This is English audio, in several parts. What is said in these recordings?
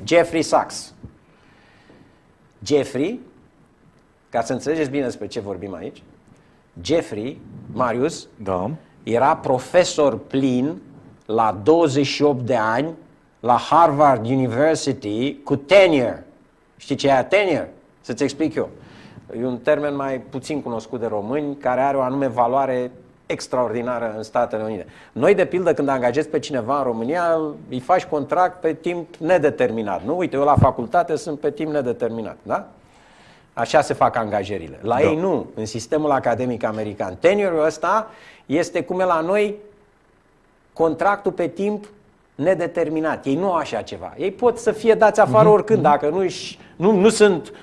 David Sachs. Jeffrey, ca să înțelegeți bine despre ce vorbim aici, Jeffrey, Marius, Da. era profesor plin la 28 de ani la Harvard University cu tenure. Știi ce e tenure? Să-ți explic eu. E un termen mai puțin cunoscut de români, care are o anume valoare extraordinară în Statele Unite. Noi, de pildă, când angajezi pe cineva în România, îi faci contract pe timp nedeterminat. Nu? Uite, eu la facultate sunt pe timp nedeterminat. Da? Așa se fac angajările. La ei nu. În sistemul academic american. Tenure-ul ăsta este cum e la noi contractul pe timp nedeterminat. Ei nu au așa ceva. Ei pot să fie dați afară oricând, dacă nu sunt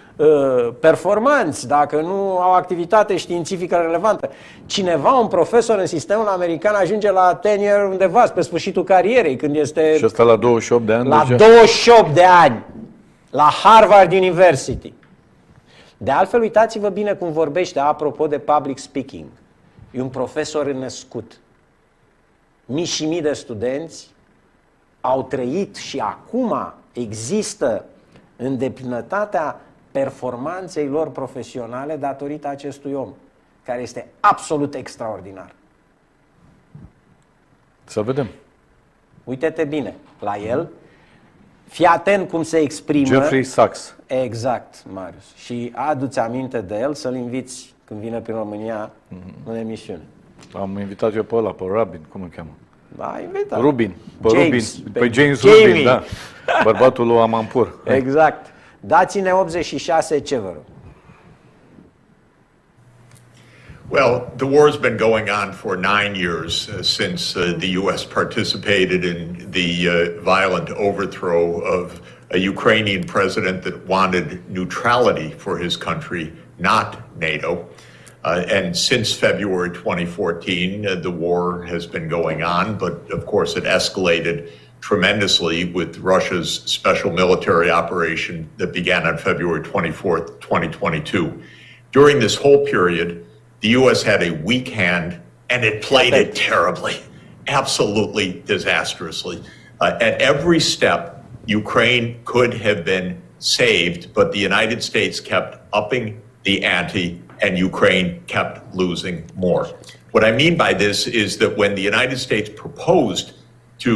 performanți, dacă nu au activitate științifică relevantă. Cineva, un profesor în sistemul american, ajunge la tenure undeva spre sfârșitul carierei, când este... Și ăsta la 28 de ani? La deja? 28 de ani, la Harvard University. De altfel, uitați-vă bine cum vorbește, apropo de public speaking. E un profesor înnăscut. Mii și mii de studenți au trăit și acum există în deplinătatea performanței lor profesionale datorită acestui om, care este absolut extraordinar. Să vedem. Uite-te bine la el, fii atent cum se exprimă. David Sachs. Exact, Marius. Și adu-ți aminte de el, să-l inviți când vine prin România în emisiune. Am invitat eu pe ăla, pe Rubin, cum îl cheamă? Da, invitat. Rubin. Pe James. Rubin. Pe James Jamie. Rubin, da. Bărbatul lui Amampur. Exact. Dați-ne 86, ce vă rog. Well, the war's been going on for 9 years since the U.S. participated in the violent overthrow of a Ukrainian president that wanted neutrality for his country, not NATO. And since February 2014, the war has been going on, but of course it escalated tremendously with Russia's special military operation that began on February 24th, 2022. During this whole period, the U.S. had a weak hand, and it played it terribly, absolutely disastrously. At every step, Ukraine could have been saved, but the United States kept upping the ante, and Ukraine kept losing more. What I mean by this is that when the United States proposed to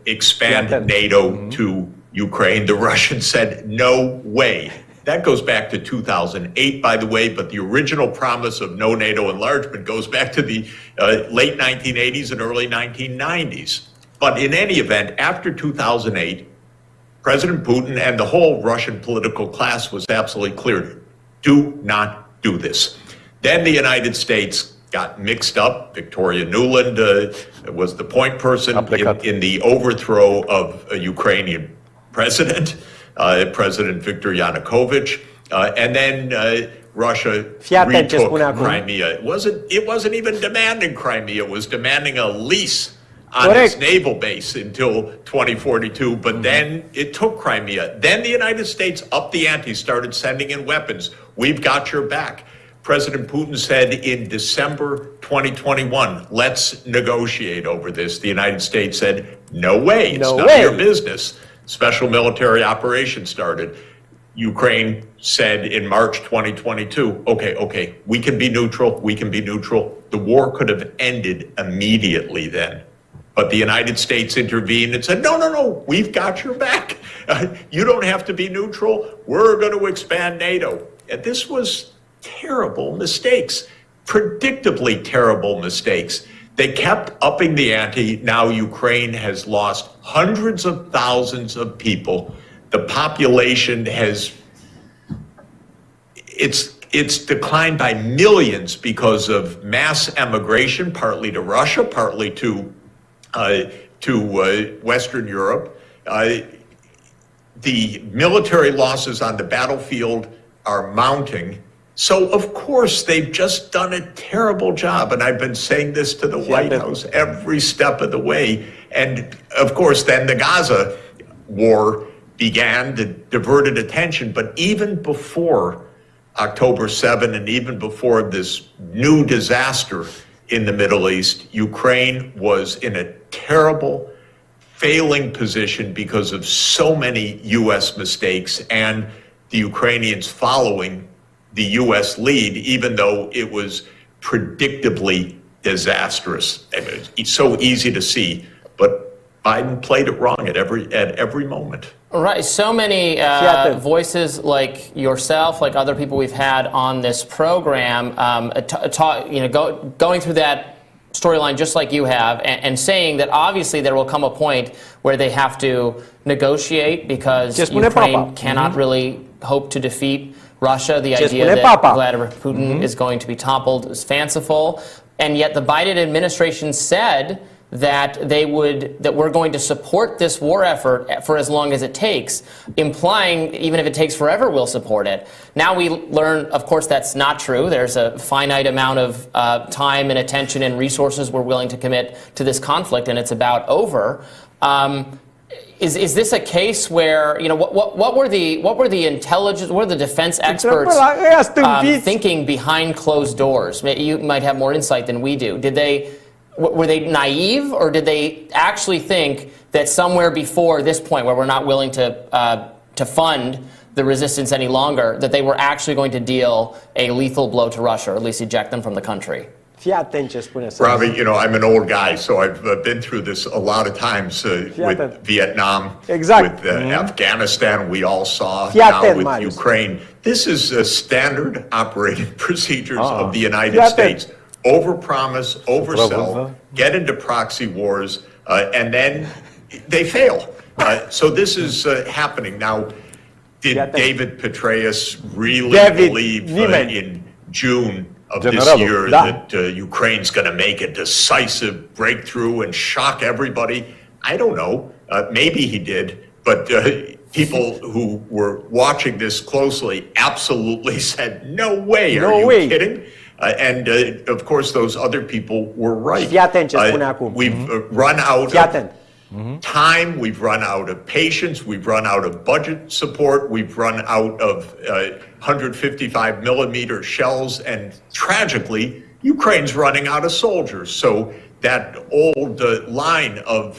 expand NATO to Ukraine, the Russians said, no way. That goes back to 2008, by the way, but the original promise of no NATO enlargement goes back to the late 1980s and early 1990s. But in any event, after 2008, President Putin and the whole Russian political class was absolutely clear. Do not do this. Then the United States got mixed up. Victoria Nuland was the point person in the overthrow of a Ukrainian president. President Viktor Yanukovych, and then Russia retook Crimea. It wasn't even demanding Crimea; it was demanding a lease on its naval base until 2042. But then it took Crimea. Then the United States upped the ante, started sending in weapons. We've got your back. President Putin said in December 2021, let's negotiate over this. The United States said, no way, it's not your business. Special military operation started. Ukraine said in March 2022, okay, we can be neutral, The war could have ended immediately then. But the United States intervened and said, no, we've got your back. You don't have to be neutral. We're going to expand NATO. And this was terrible mistakes, predictably terrible mistakes. They kept upping the ante. Now Ukraine has lost hundreds of thousands of people. The population it's declined by millions because of mass emigration, partly to Russia, partly to Western Europe. The military losses on the battlefield are mounting. So, of course, they've just done a terrible job. And I've been saying this to the White House every step of the way. And, of course, then the Gaza war began to diverted attention. But even before October 7 and even before this new disaster in the Middle East, Ukraine was in a terrible, failing position because of so many U.S. mistakes and the Ukrainians following the U.S. lead, even though it was predictably disastrous. I mean, it's so easy to see, but Biden played it wrong at every moment. Right. So many voices like yourself, like other people we've had on this program, going through that storyline just like you have, and saying that obviously there will come a point where they have to negotiate because Ukraine cannot really hope to defeat Russia. The idea that Vladimir Putin is going to be toppled is fanciful, and yet the Biden administration said that we're going to support this war effort for as long as it takes, implying even if it takes forever, we'll support it. Now we learn, of course, that's not true. There's a finite amount of time and attention and resources we're willing to commit to this conflict, and it's about over. Is this a case where, what were the intelligence, what were the defense experts thinking behind closed doors? You might have more insight than we do. Were they naive, or did they actually think that somewhere before this point, where we're not willing to fund the resistance any longer, that they were actually going to deal a lethal blow to Russia, or at least eject them from the country? Robbie, I'm an old guy, so I've been through this a lot of times with Vietnam, with Afghanistan, we all saw, now with Ukraine. This is standard operating procedures of the United States. Overpromise, oversell, get into proxy wars, and then they fail. So this is happening. Now, did David Petraeus really believe in June of this year that Ukraine's going to make a decisive breakthrough and shock everybody? I don't know. Maybe he did, but people who were watching this closely absolutely said, no way, are you kidding? And of course, those other people were right. We've run out of time, we've run out of patience, we've run out of budget support, we've run out of 155 millimeter shells, and tragically, Ukraine's running out of soldiers. So that old line of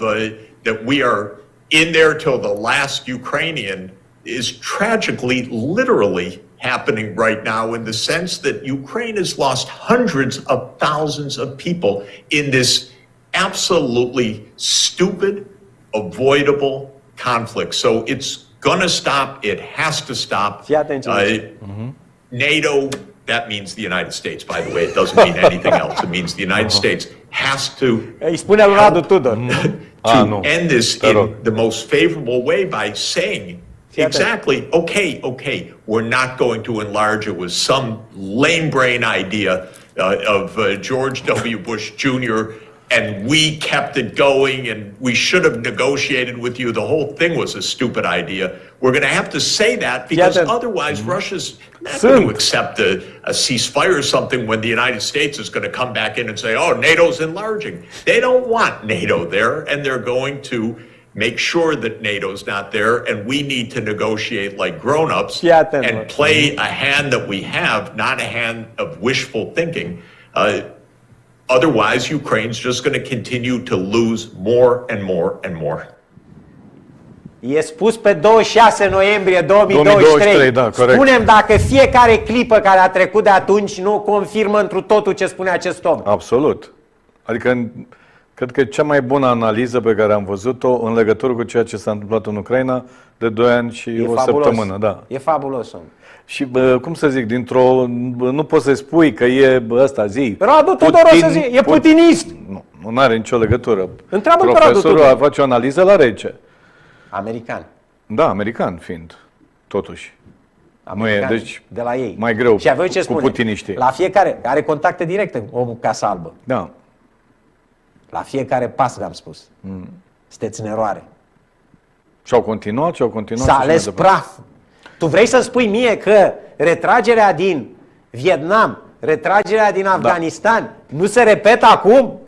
that we are in there till the last Ukrainian is tragically, literally happening right now, in the sense that Ukraine has lost hundreds of thousands of people in this absolutely stupid, avoidable conflict. So it's gonna stop. It has to stop. NATO, that means the United States, by the way. It doesn't mean anything else. It means the United States has to end this in the most favorable way by saying, exactly, okay, we're not going to enlarge. It was some lame brain idea of George W. Bush Jr., and we kept it going, and we should have negotiated with you. The whole thing was a stupid idea. We're going to have to say that, because otherwise Russia's not going to accept a ceasefire or something when the United States is going to come back in and say, oh, NATO's enlarging. They don't want NATO there, and they're going to make sure that NATO's not there, and we need to negotiate like grown-ups and play a hand that we have, not a hand of wishful thinking. Otherwise, Ukraine's just going to continue to lose more and more and more. E spus pe 26 noiembrie 2023. Spunem dacă fiecare clipă care a trecut de atunci nu confirmă întru totul ce spune acest om. Absolut. Adică cred că e cea mai bună analiză pe care am văzut-o în legătură cu ceea ce s-a întâmplat în Ucraina de 2 ani și o săptămână. Da. E fabulos, om. Și, cum să zic, nu poți să spui că e ăsta, zi. Radu Tudor o să zic, e putinist. Nu are nicio legătură. Întreabă-l pe Radu Tudor. Profesorul face o analiză la rece. American. Da, american fiind, totuși. American, nu e, deci, de la ei. Mai greu și voi ce cu spune? putiniștii. La fiecare, are contacte directe omul Casa Albă. Da. La fiecare pas, v-am spus. Sunteți în eroare. Și-au continuat. S-a ales praf. Tu vrei să-mi spui mie că retragerea din Vietnam, retragerea din Afganistan nu se repetă acum?